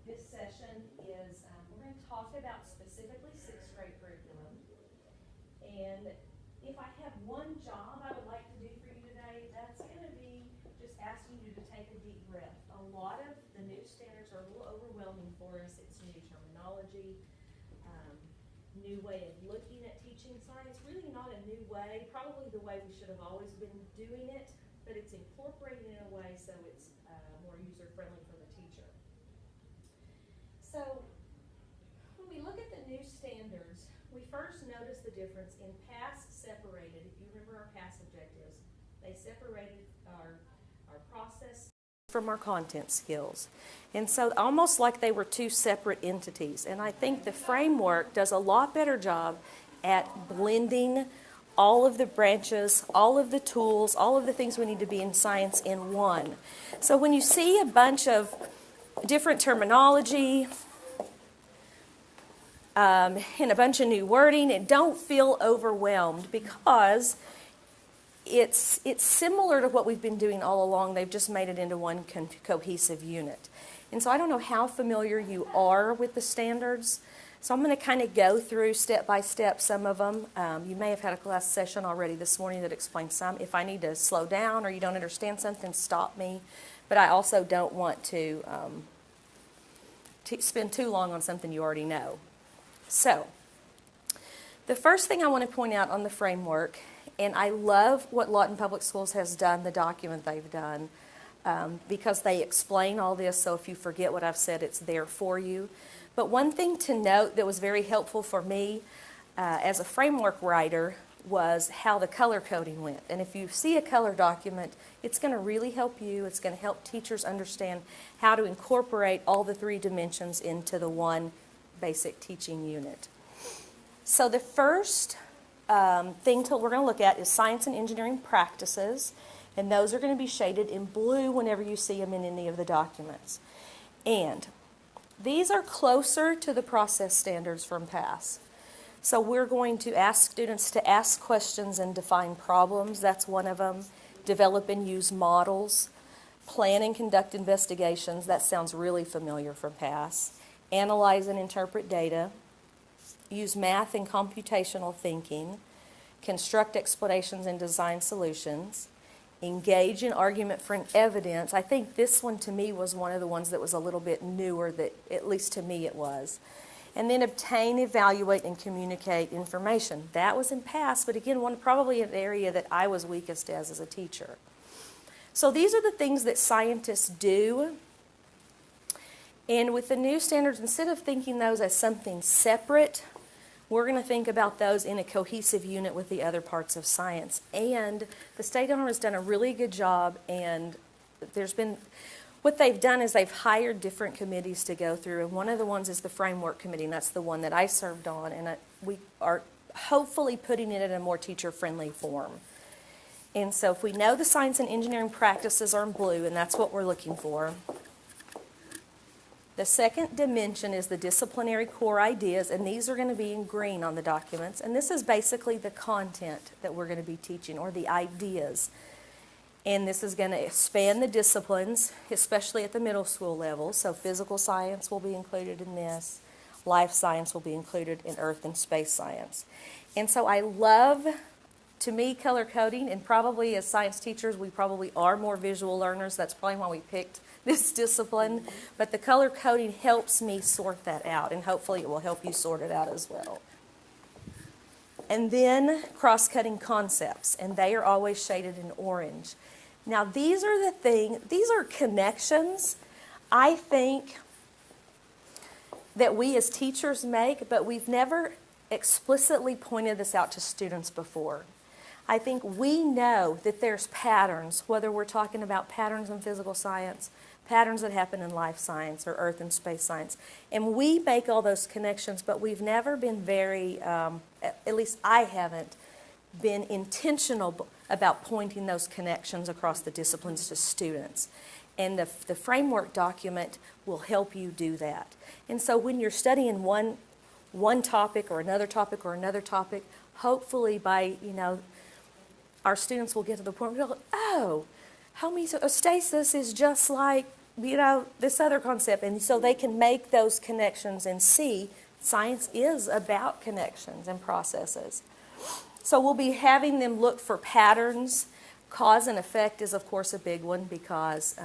This session is, we're going to talk about specifically 6th grade curriculum. And if I have one job I would like to do for you today, that's going to be just asking you to take a deep breath. A lot of the new standards are a little overwhelming for us. It's new terminology, new way of looking at teaching science. Really not a new way, probably the way we should have always been doing it, but it's incorporated in a way so it's more user-friendly for the teacher. So when we look at the new standards, we first notice the difference in past separated. If you remember our past objectives, they separated our process from our content skills. And so almost like they were two separate entities. And I think the framework does a lot better job at blending all of the branches, all of the tools, all of the things we need to be in science in one. So when you see a bunch of different terminology and a bunch of new wording, and don't feel overwhelmed, because it's similar to what we've been doing all along. They've just made it into one cohesive unit. And so I don't know how familiar you are with the standards. So I'm going to kind of go through step by step some of them. You may have had a class session already this morning that explained some. If I need to slow down or you don't understand something, stop me. But I also don't want to spend too long on something you already know. So the first thing I want to point out on the framework, and I love what Lawton Public Schools has done, the document they've done, because they explain all this, so if you forget what I've said, it's there for you. But one thing to note that was very helpful for me as a framework writer was how the color coding went. And if you see a color document, it's going to really help you. It's going to help teachers understand how to incorporate all the 3 dimensions into the one basic teaching unit. So the first thing we're going to look at is science and engineering practices. And those are going to be shaded in blue whenever you see them in any of the documents. And these are closer to the process standards from PASS. So we're going to ask students to ask questions and define problems. That's one of them. Develop and use models. Plan and conduct investigations. That sounds really familiar from PASS. Analyze and interpret data. Use math and computational thinking. Construct explanations and design solutions. Engage in argument for evidence. I think this one to me was one of the ones that was a little bit newer, that at least to me it was. And then obtain, evaluate, and communicate information. That was in PASS, but again, probably an area that I was weakest as a teacher. So these are the things that scientists do. And with the new standards, instead of thinking those as something separate, we're going to think about those in a cohesive unit with the other parts of science. And the state owner has done a really good job, and what they've done is they've hired different committees to go through, and one of the ones is the framework committee, and that's the one that I served on, and we are hopefully putting it in a more teacher-friendly form. And so if we know the science and engineering practices are in blue, and that's what we're looking for, the second dimension is the disciplinary core ideas, and these are going to be in green on the documents. And this is basically the content that we're going to be teaching, or the ideas. And this is going to expand the disciplines, especially at the middle school level. So physical science will be included in this. Life science will be included in earth and space science. And so I love, to me, color coding, and probably as science teachers, we probably are more visual learners. That's probably why we picked this discipline, but the color coding helps me sort that out, and hopefully it will help you sort it out as well. And then cross-cutting concepts, and they are always shaded in orange. Now these are connections, I think, that we as teachers make, but we've never explicitly pointed this out to students before. I think we know that there's patterns, whether we're talking about patterns in physical science, patterns that happen in life science or earth and space science. And we make all those connections, but we've never been very, at least I haven't, been intentional about pointing those connections across the disciplines to students. And the framework document will help you do that. And so when you're studying one topic or another topic or another topic, hopefully by, our students will get to the point where they'll go, oh, homeostasis is just like this other concept. And so they can make those connections and see science is about connections and processes. So we'll be having them look for patterns. Cause and effect is, of course, a big one because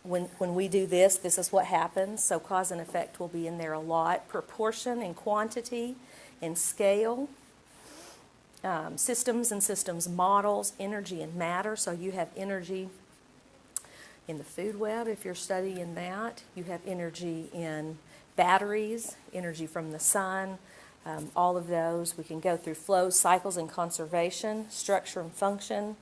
when we do this, this is what happens. So cause and effect will be in there a lot. Proportion and quantity and scale. Systems and systems models, energy and matter. So you have energy in the food web if you're studying that. You have energy in batteries, energy from the sun, all of those. We can go through flows, cycles, and conservation, structure and function,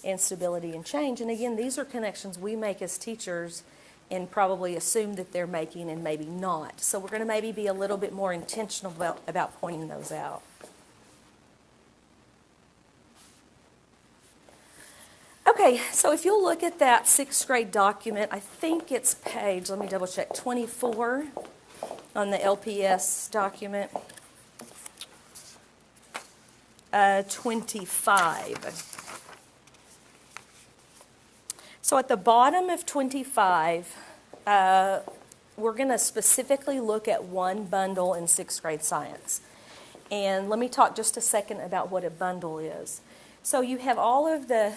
and stability and change. And again, these are connections we make as teachers and probably assume that they're making and maybe not. So we're going to maybe be a little bit more intentional about pointing those out. Okay, so if you'll look at that 6th grade document, I think it's page, let me double check, 24 on the LPS document. 25. So at the bottom of 25, we're going to specifically look at one bundle in 6th grade science. And let me talk just a second about what a bundle is. So you have all of the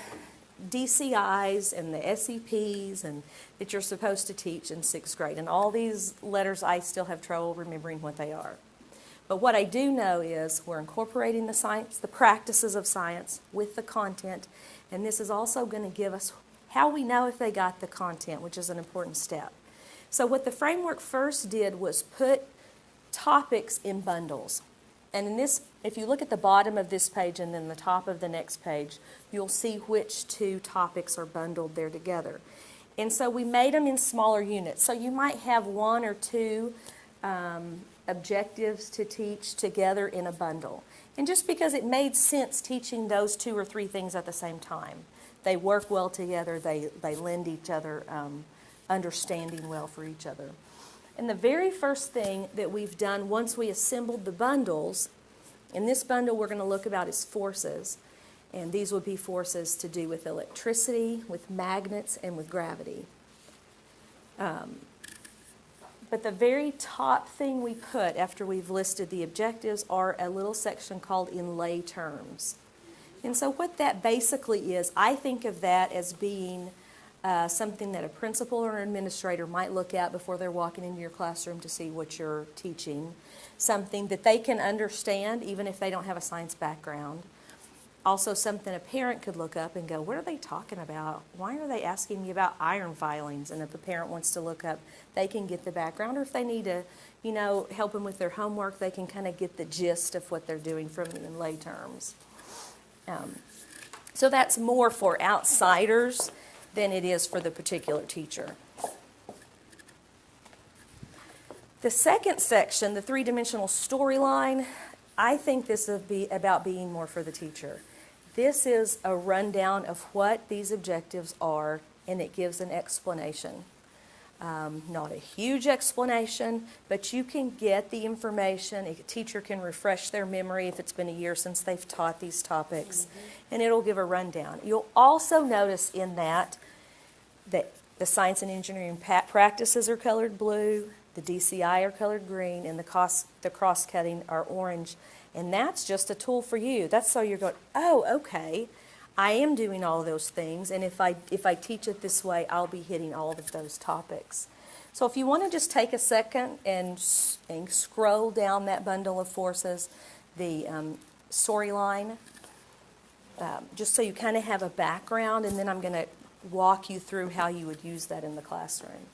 DCIs and the SEPs and that you're supposed to teach in 6th grade. And all these letters, I still have trouble remembering what they are. But what I do know is we're incorporating the science, the practices of science with the content, and this is also going to give us how we know if they got the content, which is an important step. So what the framework first did was put topics in bundles. And in this, if you look at the bottom of this page and then the top of the next page, you'll see which 2 topics are bundled there together. And so we made them in smaller units. So you might have 1 or 2 objectives to teach together in a bundle. And just because it made sense teaching those 2 or 3 things at the same time. They work well together, they lend each other understanding well for each other. And the very first thing that we've done once we assembled the bundles, in this bundle we're going to look about is forces. And these would be forces to do with electricity, with magnets, and with gravity. But the very top thing we put after we've listed the objectives are a little section called in lay terms. And so what that basically is, I think of that as being something that a principal or an administrator might look at before they're walking into your classroom to see what you're teaching. Something that they can understand even if they don't have a science background. Also something a parent could look up and go, what are they talking about? Why are they asking me about iron filings? And if a parent wants to look up, they can get the background. Or if they need to, help them with their homework, they can kind of get the gist of what they're doing from in lay terms. So that's more for outsiders than it is for the particular teacher. The second section, the 3-dimensional storyline, I think this would be about being more for the teacher. This is a rundown of what these objectives are, and it gives an explanation. Not a huge explanation, but you can get the information. A teacher can refresh their memory if it's been a year since they've taught these topics, and it'll give a rundown. You'll also notice in that the science and engineering practices are colored blue, the DCI are colored green, and the cross-cutting are orange. And that's just a tool for you. That's so you're going, oh, okay, I am doing all of those things, and if I teach it this way, I'll be hitting all of those topics. So if you want to just take a second and scroll down that bundle of forces, the storyline, just so you kind of have a background, and then I'm going to walk you through how you would use that in the classroom.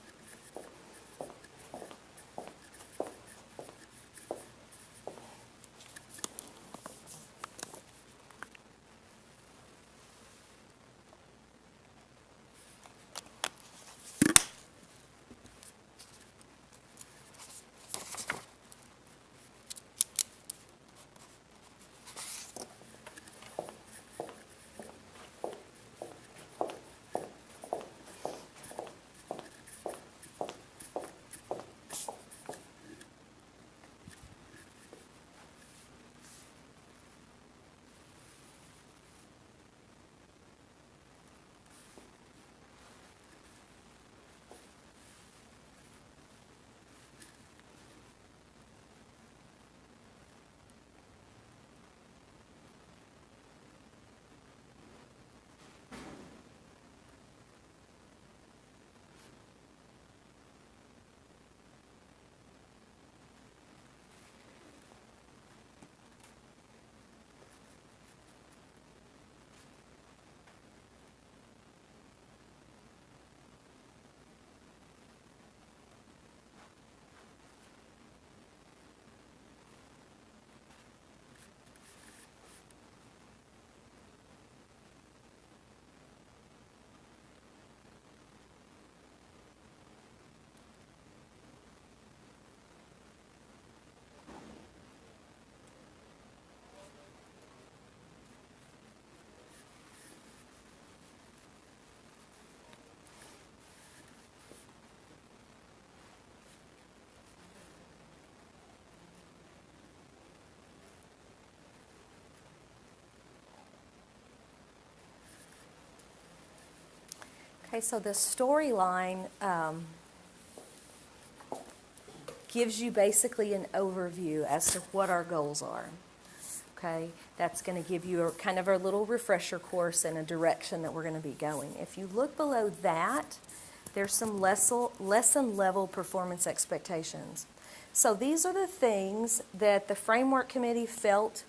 Okay, so the storyline gives you basically an overview as to what our goals are. Okay, that's going to give you a kind of a little refresher course and a direction that we're going to be going. If you look below that, there's some lesson level performance expectations. So these are the things that the framework committee felt,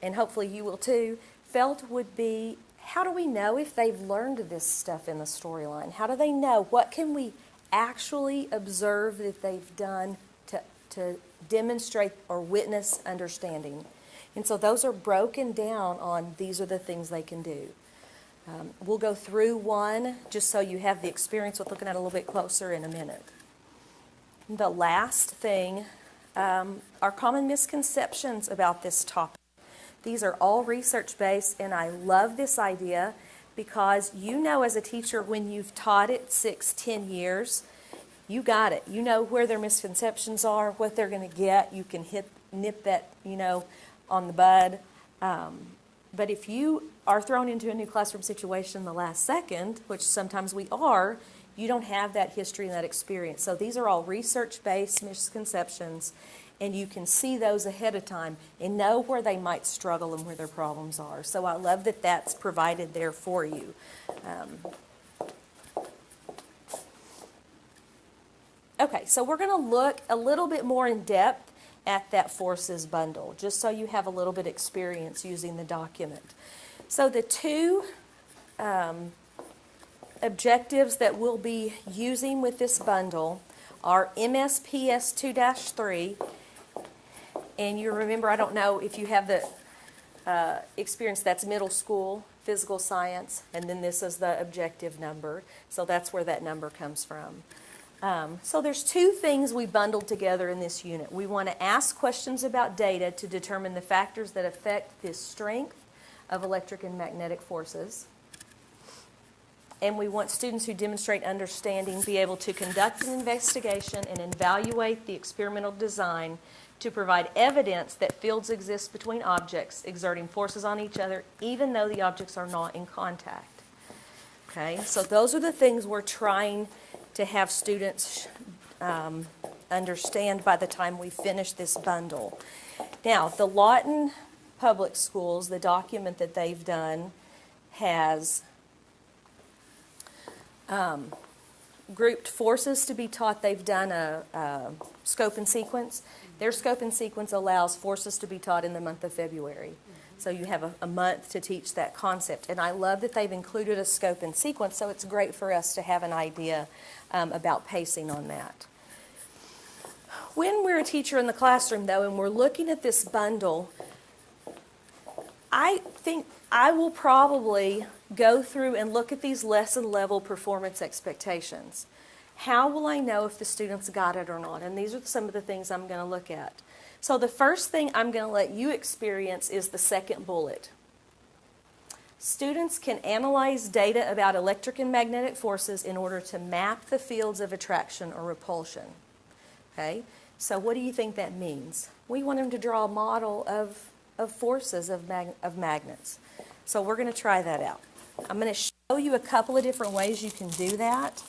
and hopefully you will too, felt would be, how do we know if they've learned this stuff in the storyline? How do they know? What can we actually observe that they've done to demonstrate or witness understanding? And so those are broken down on these are the things they can do. We'll go through one just so you have the experience with looking at it a little bit closer in a minute. The last thing are common misconceptions about this topic. These are all research-based, and I love this idea because you know as a teacher when you've taught it 6, 10 years, you got it. You know where their misconceptions are, what they're going to get. You can nip that, on the bud. But if you are thrown into a new classroom situation the last second, which sometimes we are, you don't have that history and that experience. So these are all research-based misconceptions, and you can see those ahead of time and know where they might struggle and where their problems are. So I love that that's provided there for you. Okay, so we're going to look a little bit more in depth at that forces bundle, just so you have a little bit experience using the document. So the two objectives that we'll be using with this bundle are MSPS 2-3, and you remember, I don't know if you have the experience, that's middle school, physical science, and then this is the objective number, so that's where that number comes from. So there's two things we bundled together in this unit. We want to ask questions about data to determine the factors that affect the strength of electric and magnetic forces. And we want students who demonstrate understanding be able to conduct an investigation and evaluate the experimental design to provide evidence that fields exist between objects exerting forces on each other even though the objects are not in contact. Okay, so those are the things we're trying to have students understand by the time we finish this bundle. Now, the Lawton Public Schools, the document that they've done, has grouped forces to be taught. They've done a scope and sequence. Their scope and sequence allows forces to be taught in the month of February. So you have a month to teach that concept. And I love that they've included a scope and sequence, so it's great for us to have an idea about pacing on that. When we're a teacher in the classroom, though, and we're looking at this bundle, I think I will probably go through and look at these lesson level performance expectations. How will I know if the students got it or not? And these are some of the things I'm going to look at. So the first thing I'm going to let you experience is the second bullet. Students can analyze data about electric and magnetic forces in order to map the fields of attraction or repulsion. Okay? So what do you think that means? We want them to draw a model of forces of magnets. So we're going to try that out. I'm going to show you a couple of different ways you can do that.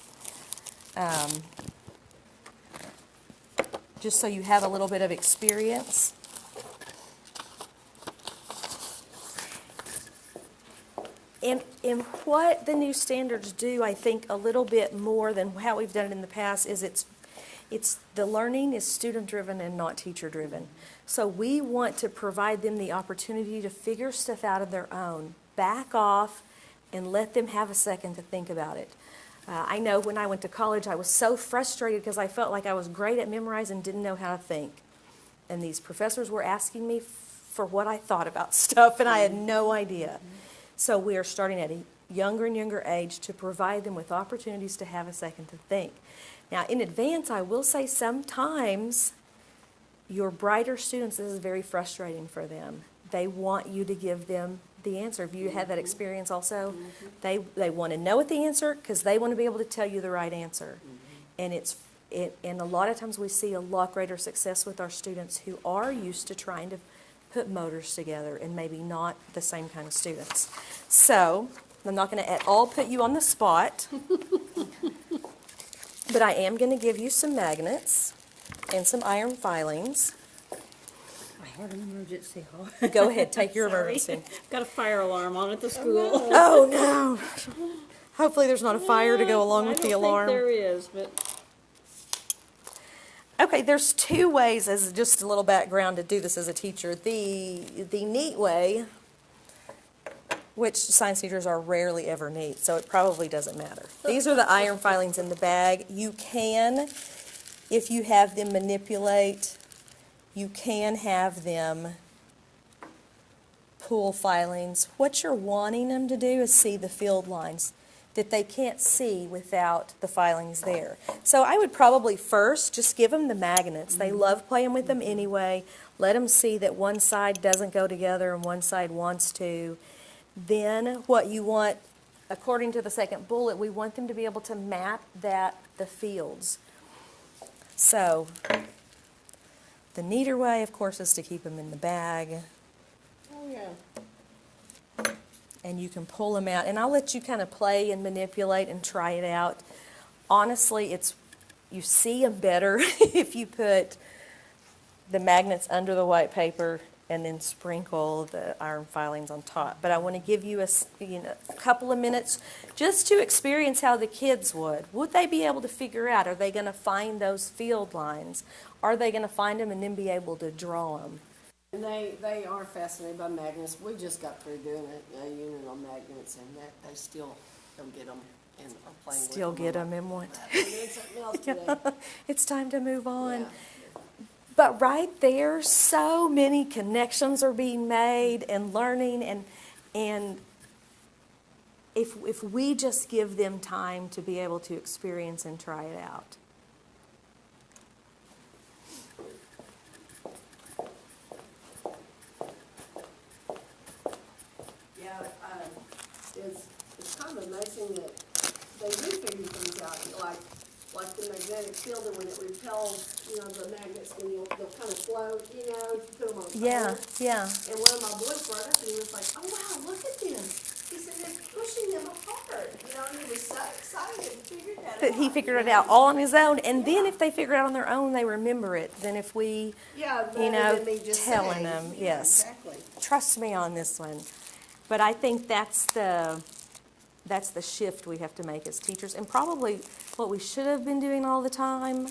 Just so you have a little bit of experience. And what the new standards do, I think, a little bit more than how we've done it in the past is it's the learning is student-driven and not teacher-driven. So we want to provide them the opportunity to figure stuff out of their own, back off, and let them have a second to think about it. I know when I went to college, I was so frustrated because I felt like I was great at memorizing and didn't know how to think. And these professors were asking me for what I thought about stuff, and I had no idea. So we are starting at a younger and younger age to provide them with opportunities to have a second to think. Now, in advance, I will say sometimes your brighter students, this is very frustrating for them. They want you to give them the answer. Have you had that experience also? They want to know what the answer because they want to be able to tell you the right answer. And and a lot of times we see a lot greater success with our students who are used to trying to put motors together and maybe not the same kind of students. So I'm not going to at all put you on the spot, but I am going to give you some magnets and some iron filings. I had an emergency. Go ahead, take your Sorry. emergency. Got a fire alarm on at the school. Oh, no. Hopefully there's not a fire to go along with the alarm. I don't think there is, but... Okay, there's two ways, as just a little background, to do this as a teacher. The neat way, which science teachers are rarely ever neat, so it probably doesn't matter. These are the iron filings in the bag. You can, if you have them manipulate, you can have them pull filings. What you're wanting them to do is see the field lines that they can't see without the filings there. So I would probably first just give them the magnets. They love playing with them anyway. Let them see that one side doesn't go together and one side wants to. Then what you want, according to the second bullet, we want them to be able to map the fields. So the neater way, of course, is to keep them in the bag. Oh, yeah. And you can pull them out. And I'll let you kind of play and manipulate and try it out. Honestly, you see them better if you put the magnets under the white paper and then sprinkle the iron filings on top. But I want to give you a couple of minutes just to experience how the kids would. Would they be able to figure out? Are they going to find those field lines? Are they going to find them and then be able to draw them? And they are fascinated by magnets. We just got through doing a unit on magnets, and that they still go get them and are playing Still with them. get them and want. We're doing something else today. It's time to move on. Yeah. But right there, so many connections are being made and learning, and if we just give them time to be able to experience and try it out. Yeah, it's kind of amazing that they do figure things out, like the magnetic field, and when it repels, the magnets, when they'll kind of float, if you put them on a Yeah, pole. yeah. And one of my boys brought up, and he was like, "Oh wow, look at this!" He said, "It's pushing them apart." And he was so excited to figure that out. But he figured it out all on his own, and then if they figure it out on their own, they remember it. Then if we, rather than me just telling saying. them, Yeah, yes. exactly. Trust me on this one. But I think that's the shift we have to make as teachers, and probably what we should have been doing all the time.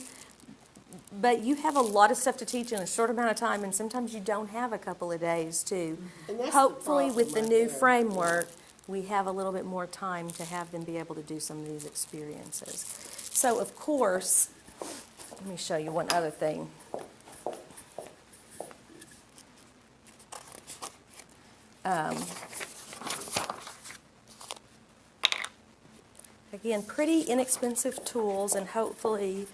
But you have a lot of stuff to teach in a short amount of time, and sometimes you don't have a couple of days to. And that's the Hopefully, problem with the right new there. framework, we have a little bit more time to have them be able to do some of these experiences. So, of course, let me show you one other thing. Again, pretty inexpensive tools, and hopefully,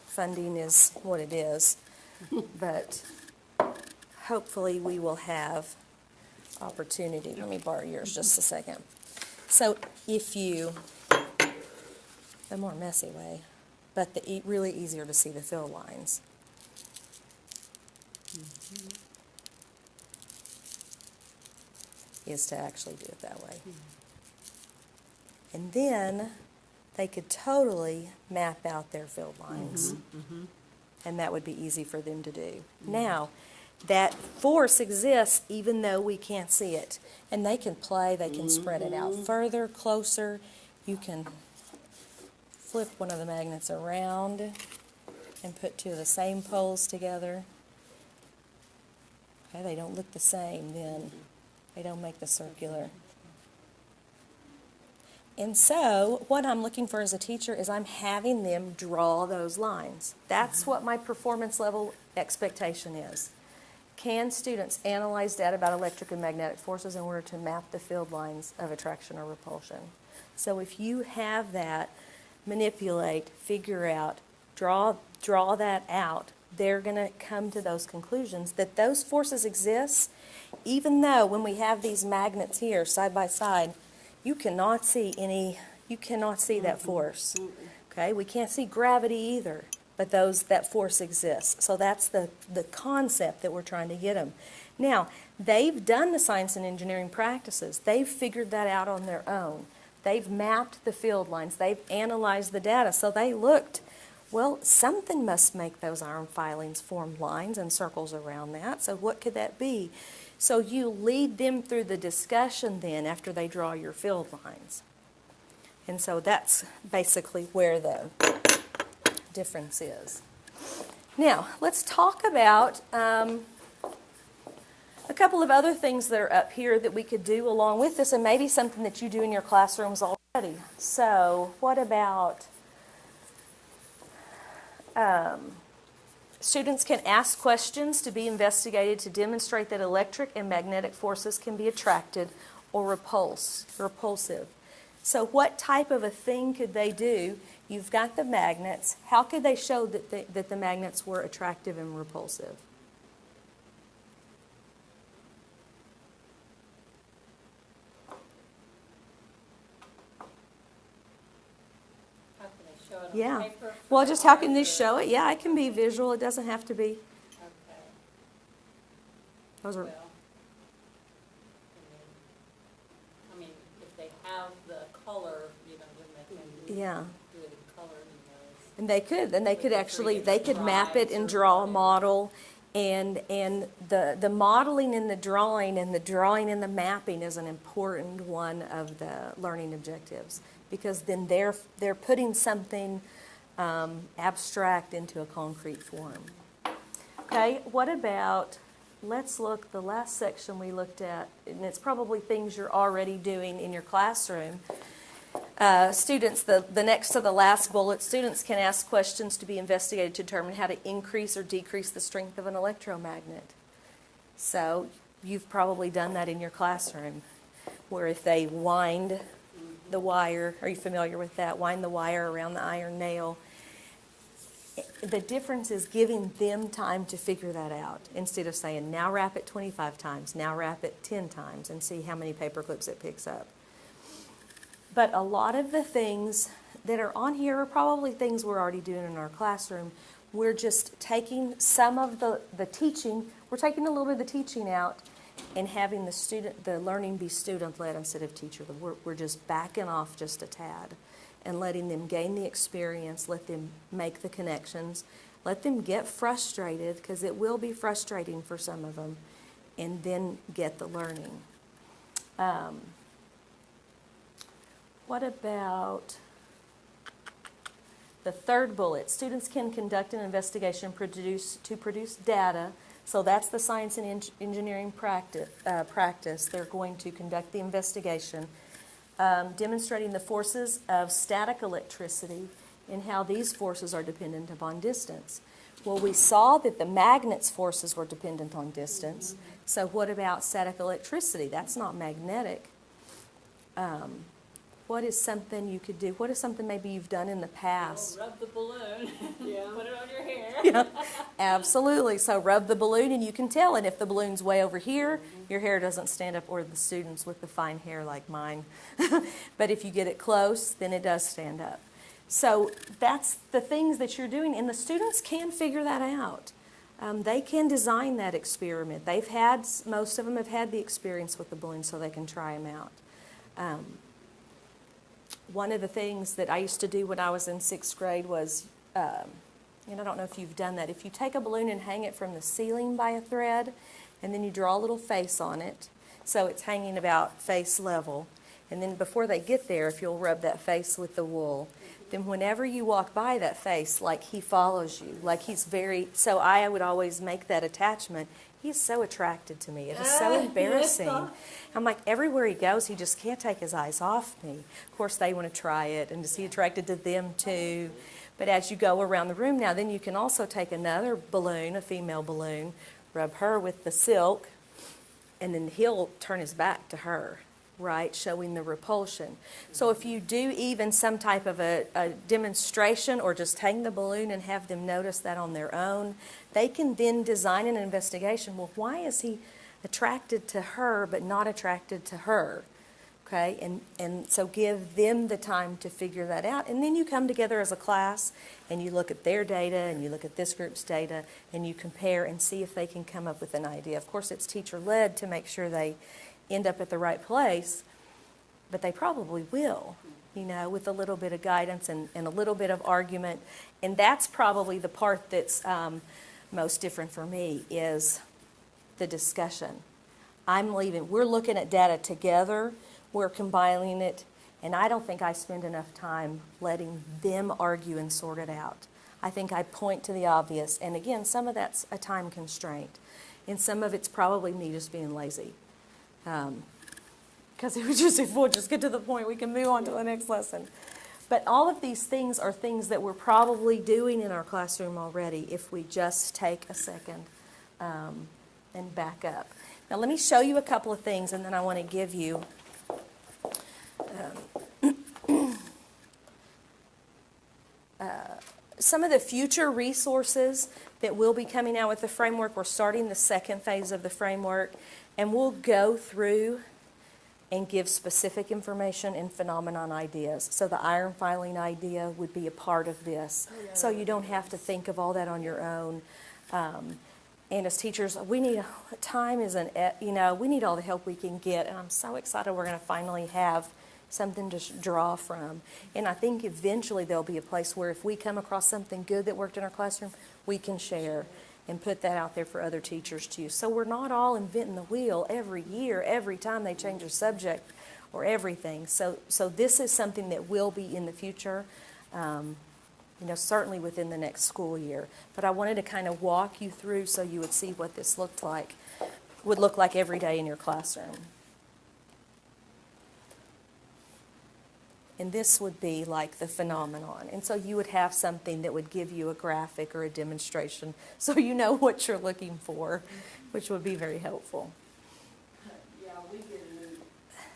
funding is what it is. But hopefully we will have opportunity. Let me borrow yours just a second. So if you, the more messy way, but the really easier to see the fill lines. Is to actually do it that way. And then they could totally map out their field lines. And that would be easy for them to do. Now, that force exists even though we can't see it. And they can play, they can spread it out further, closer. You can flip one of the magnets around and put two of the same poles together. Okay, they don't look the same then. They don't make the circular. And so what I'm looking for as a teacher is I'm having them draw those lines. That's what my performance level expectation is. Can students analyze data about electric and magnetic forces in order to map the field lines of attraction or repulsion? So if you have that, manipulate, figure out, draw that out, they're going to come to those conclusions that those forces exist, even though when we have these magnets here side by side, you cannot see that force. Okay, we can't see gravity either, but that force exists. So that's the concept that we're trying to get them. Now, they've done the science and engineering practices. They've figured that out on their own. They've mapped the field lines. They've analyzed the data. So they looked, well, something must make those iron filings form lines and circles around that. So what could that be? So you lead them through the discussion then after they draw your field lines. And so that's basically where the difference is. Now, let's talk about a couple of other things that are up here that we could do along with this, and maybe something that you do in your classrooms already. So what about students can ask questions to be investigated to demonstrate that electric and magnetic forces can be attracted or repulsive. So what type of a thing could they do? You've got the magnets. How could they show that the magnets were attractive and repulsive? How can they show it on Yeah. paper? Well, just how can they show it? Yeah, it can be visual. It doesn't have to be. Okay. Those are. Well, I mean, if they have the color, you know, then they can Yeah. do it in color, you know. And they could, and they could With the actually, three they could map it drives and or draw a whatever. model, and the modeling and the drawing and the mapping is an important one of the learning objectives, because then they're putting something abstract into a concrete form. Okay, what about, let's look, the last section we looked at, and it's probably things you're already doing in your classroom. Students, the next to the last bullet, students can ask questions to be investigated to determine how to increase or decrease the strength of an electromagnet. So you've probably done that in your classroom, where if they wind the wire, are you familiar with that? Wind the wire around the iron nail. The difference is giving them time to figure that out, instead of saying, now wrap it 25 times, now wrap it 10 times, and see how many paper clips it picks up. But a lot of the things that are on here are probably things we're already doing in our classroom. We're just taking some of the teaching, we're taking a little bit of the teaching out and having the learning be student-led instead of teacher-led. We're just backing off just a tad and letting them gain the experience, let them make the connections, let them get frustrated, because it will be frustrating for some of them, and then get the learning. What about the third bullet? Students can conduct an investigation to produce data. So that's the science and engineering practice. They're going to conduct the investigation, demonstrating the forces of static electricity and how these forces are dependent upon distance. Well, we saw that the magnet's forces were dependent on distance. So what about static electricity? That's not magnetic. What is something you could do? What is something maybe you've done in the past? Well, rub the balloon, Yeah. put it on your hair. Yeah, absolutely. So rub the balloon and you can tell. And if the balloon's way over here, your hair doesn't stand up, or the students with the fine hair like mine. But if you get it close, then it does stand up. So that's the things that you're doing, and the students can figure that out. They can design that experiment. Most of them have had the experience with the balloon, so they can try them out. One of the things that I used to do when I was in 6th grade was, and I don't know if you've done that, if you take a balloon and hang it from the ceiling by a thread, and then you draw a little face on it, so it's hanging about face level, and then before they get there, if you'll rub that face with the wool, then whenever you walk by that face, like he follows you, like he's so I would always make that attachment. He's so attracted to me. It is so embarrassing. I'm like, everywhere he goes, he just can't take his eyes off me. Of course, they want to try it, and is he attracted to them too? But as you go around the room now, then you can also take another balloon, a female balloon, rub her with the silk, and then he'll turn his back to her, right, showing the repulsion. So if you do even some type of a demonstration, or just hang the balloon and have them notice that on their own, they can then design an investigation. Well, why is he attracted to her but not attracted to her? okay? And so give them the time to figure that out. And then you come together as a class and you look at their data and you look at this group's data and you compare and see if they can come up with an idea. Of course, it's teacher-led to make sure they end up at the right place, but they probably will, you know, with a little bit of guidance and a little bit of argument. And that's probably the part that's most different for me is the discussion. We're looking at data together, we're combining it, and I don't think I spend enough time letting them argue and sort it out. I think I point to the obvious, and again, some of that's a time constraint, and some of it's probably me just being lazy. Because if we'll just get to the point, we can move on to the next lesson. But all of these things are things that we're probably doing in our classroom already if we just take a second and back up. Now let me show you a couple of things, and then I want to give you some of the future resources that will be coming out with the framework. We're starting the second phase of the framework, and we'll go through and give specific information and phenomenon ideas. So the iron filing idea would be a part of this. So you don't have to think of all that on your own. And as teachers, we need we need all the help we can get. And I'm so excited we're going to finally have something to draw from. And I think eventually there'll be a place where if we come across something good that worked in our classroom, we can share and put that out there for other teachers to use. So we're not all inventing the wheel every year, every time they change a subject or everything. So this is something that will be in the future, certainly within the next school year. But I wanted to kind of walk you through so you would see what this would look like every day in your classroom. And this would be like the phenomenon. And so you would have something that would give you a graphic or a demonstration so you know what you're looking for, which would be very helpful. Yeah, we did an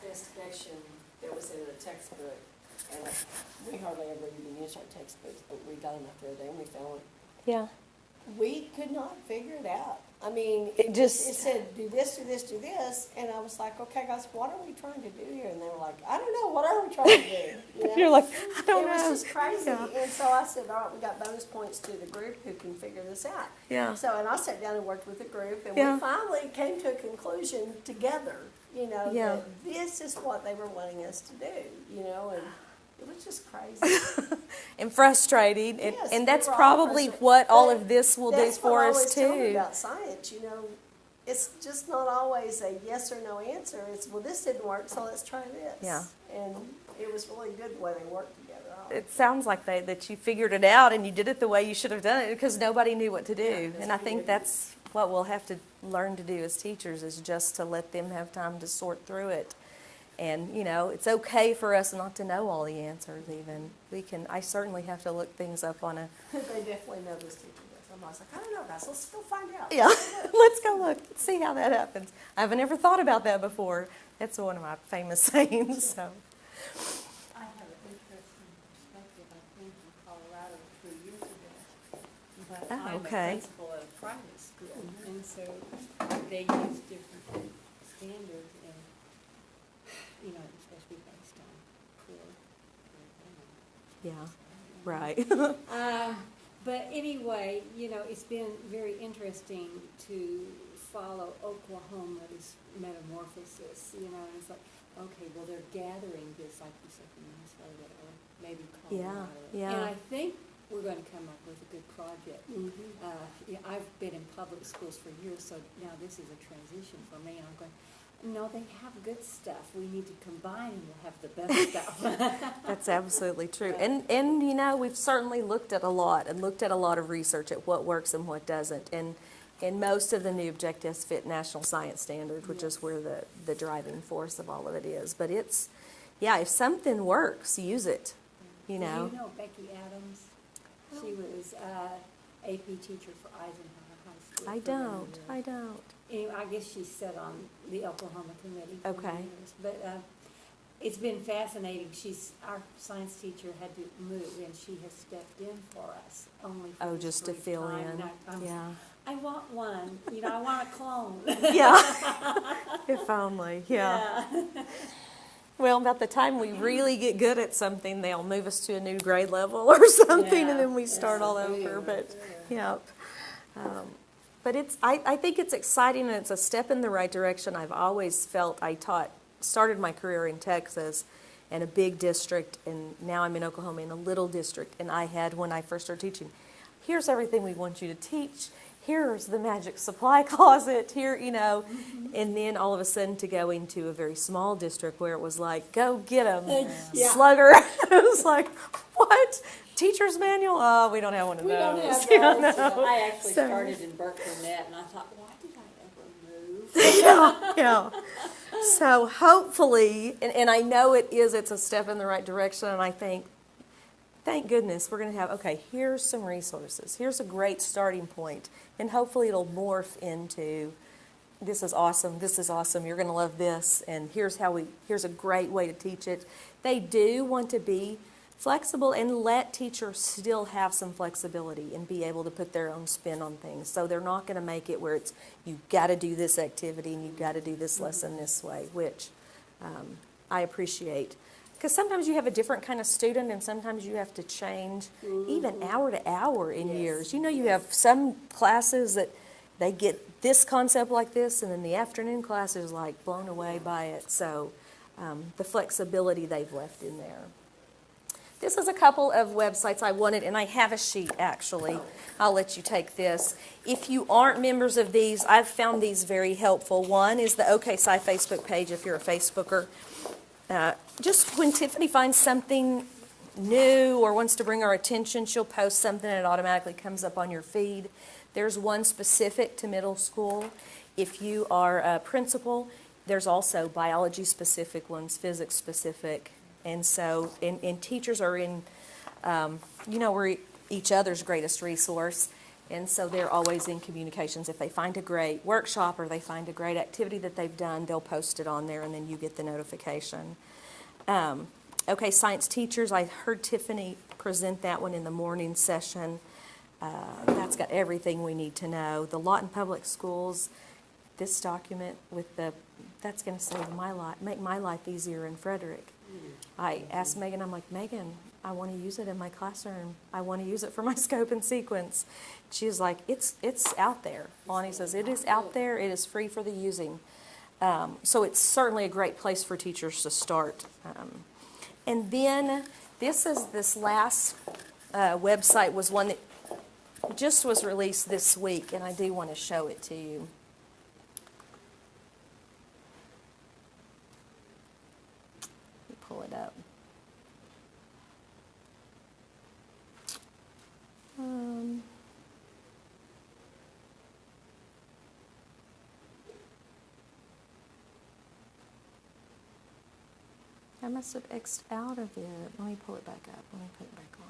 investigation that was in a textbook, and we hardly ever even use our textbooks, but we got enough the other day and we found it. Yeah. We could not figure it out. I mean, It just- it said, do this, do this, do this, and I was like, okay, guys, what are we trying to do here? And they were like, I don't know, what are we trying to do? You know? You're like, I don't know. It was just crazy. Yeah. And so I said, all right, we got bonus points to the group who can figure this out. Yeah. So, and I sat down and worked with the group, and Yeah. we finally came to a conclusion together, Yeah. that this is what they were wanting us to do, and it was just crazy. And frustrating. Yes, and that's we were all probably frustrated. what all But of this will do that's for what I us always tell them too. about science, it's just not always a yes or no answer. It's, well, this didn't work, so let's try this. Yeah. And it was really good the way they worked together. It sounds like that you figured it out and you did it the way you should have done it because nobody knew what to do. And I think that's what we'll have to learn to do as teachers is just to let them have time to sort through it. And, it's okay for us not to know all the answers even. I certainly have to look things up on a... They definitely know this teacher does. I was like, I don't know, guys, let's go find out. Yeah, let's go look, see how that happens. I haven't ever thought about that before. That's one of my famous sayings, so. I have an interesting perspective, I think, in Colorado 3 years ago. But Oh, I'm okay. a principal at a private school, and so they use different standards and, especially based on core. Yeah, right. But anyway, it's been very interesting to follow Oklahoma's metamorphosis, and it's like, okay, well, they're gathering this, like you said, from Minnesota or maybe Colorado. Yeah. And I think we're going to come up with a good project. I've been in public schools for years, so now this is a transition for me, and I'm going, no, they have good stuff. We need to combine and we'll have the best stuff. That's absolutely true. And we've certainly looked at a lot of research at what works and what doesn't. And most of the new objectives fit national science standards, which is where the driving force of all of it is. But if something works, use it, You know Becky Adams? She was AP teacher for Eisenhower High School. I don't. Anyway, I guess she sat on the Oklahoma committee for Okay. years. But it's been fascinating. Our science teacher had to move, and she has stepped in for us only for this Just to brief fill time. in. And Yeah. I want one. I want a clone. Yeah. If only. Yeah. Well, about the time we really get good at something, they'll move us to a new grade level or something, Yeah. and then we start all over. But, but I think it's exciting, and it's a step in the right direction. I've always felt started my career in Texas in a big district, and now I'm in Oklahoma in a little district. And I had, when I first started teaching, here's everything we want you to teach. Here's the magic supply closet, here, and then all of a sudden to go into a very small district where it was like, go get them, slugger. It was like, what? Teacher's manual? Oh, we don't have one of We those. don't have You those. know? I actually started in Berkeley Net, and I thought, why did I ever move? Yeah. So hopefully, and I know it's a step in the right direction, and I think, thank goodness we're going to have, okay, here's some resources. Here's a great starting point. And hopefully it'll morph into, this is awesome, you're going to love this, and here's a great way to teach it. They do want to be flexible and let teachers still have some flexibility and be able to put their own spin on things. So they're not going to make it where it's, you've got to do this activity and you've got to do this lesson this way, which I appreciate. Because sometimes you have a different kind of student, and sometimes you have to change even hour to hour in years. You have some classes that they get this concept like this, and then the afternoon class is like blown away by it. So the flexibility they've left in there. This is a couple of websites I wanted, and I have a sheet actually. I'll let you take this. If you aren't members of these, I've found these very helpful. One is the OK Sci Facebook page if you're a Facebooker. Just when Tiffany finds something new or wants to bring our attention, she'll post something and it automatically comes up on your feed. There's one specific to middle school. If you are a principal, there's also biology-specific ones, physics-specific. And so, and teachers are in, we're each other's greatest resource. And so they're always in communications. If they find a great workshop or they find a great activity that they've done, they'll post it on there, and then you get the notification. Okay, science teachers, I heard Tiffany present that one in the morning session. That's got everything we need to know. The Lawton Public Schools, this document with that's going to save my life, make my life easier in Frederick. I asked Megan, I'm like, Megan, I want to use it in my classroom. I want to use it for my scope and sequence. She's like, it's out there. Lonnie says, it is out there. It is free for the using. So it's certainly a great place for teachers to start. And then this last website was one that just was released this week, and I do want to show it to you. Let me pull it up. I must have X'd out of it. Let me pull it back up. Let me put it back on.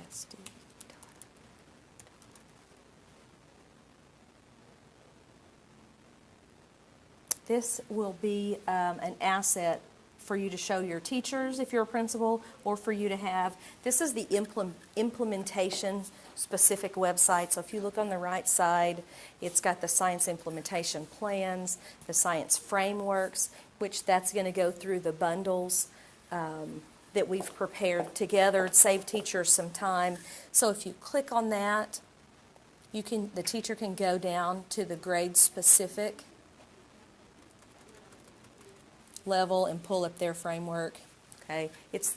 SD. This will be an asset for you to show your teachers if you're a principal, or for you to have. This is the implementation specific website. So if you look on the right side, it's got the science implementation plans, the science frameworks, which that's going to go through the bundles that we've prepared together to save teachers some time. So if you click on that, the teacher can go down to the grade specific level and pull up their framework. Okay, I'll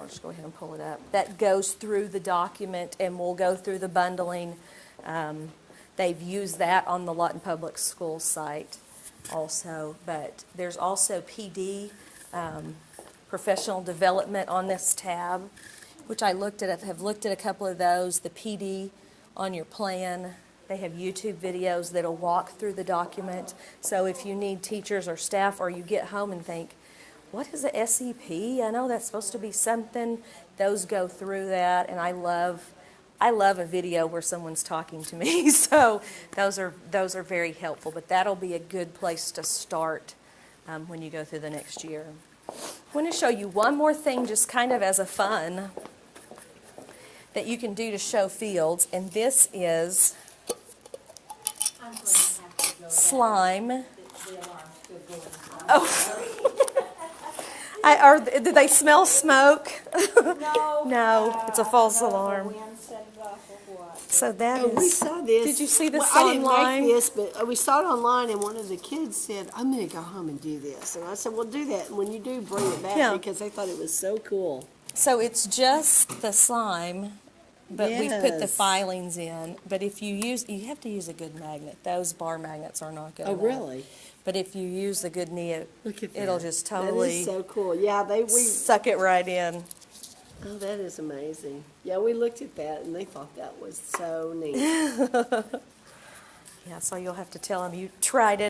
just go ahead and pull it up. That goes through the document, and we'll go through the bundling. They've used that on the Lawton Public Schools site also, but there's also PD, professional development on this tab, which have looked at a couple of those. The PD on your plan. They have YouTube videos that'll walk through the document. So if you need teachers or staff, or you get home and think, what is a SEP? I know that's supposed to be something. Those go through that, and I love a video where someone's talking to me. So those are very helpful. But that'll be a good place to start when you go through the next year. I want to show you one more thing, just kind of as a fun. that you can do to show fields, and this is I'm going to have to go. slime. The alarm's still going. Did they smell smoke? No. No, it's a false alarm. The wind set it off or what? So that Oh, we is. saw this. Did you see this Well, I didn't online? make this, but we saw it online, and one of the kids said, "I'm going to go home and do this." And I said, "Well, do that. And when you do, bring it back," Yeah. because they thought it was so cool. So it's just the slime, but we've put the Yes. filings in. But if you have to use a good magnet. Those bar magnets are not good. Oh, enough. really? But if you use the good nib, Look at that. it'll just That totally is so cool. Yeah, we. suck it right in. Oh, that is amazing. Yeah, we looked at that, and they thought that was so neat. Yeah, so you'll have to tell them you tried it.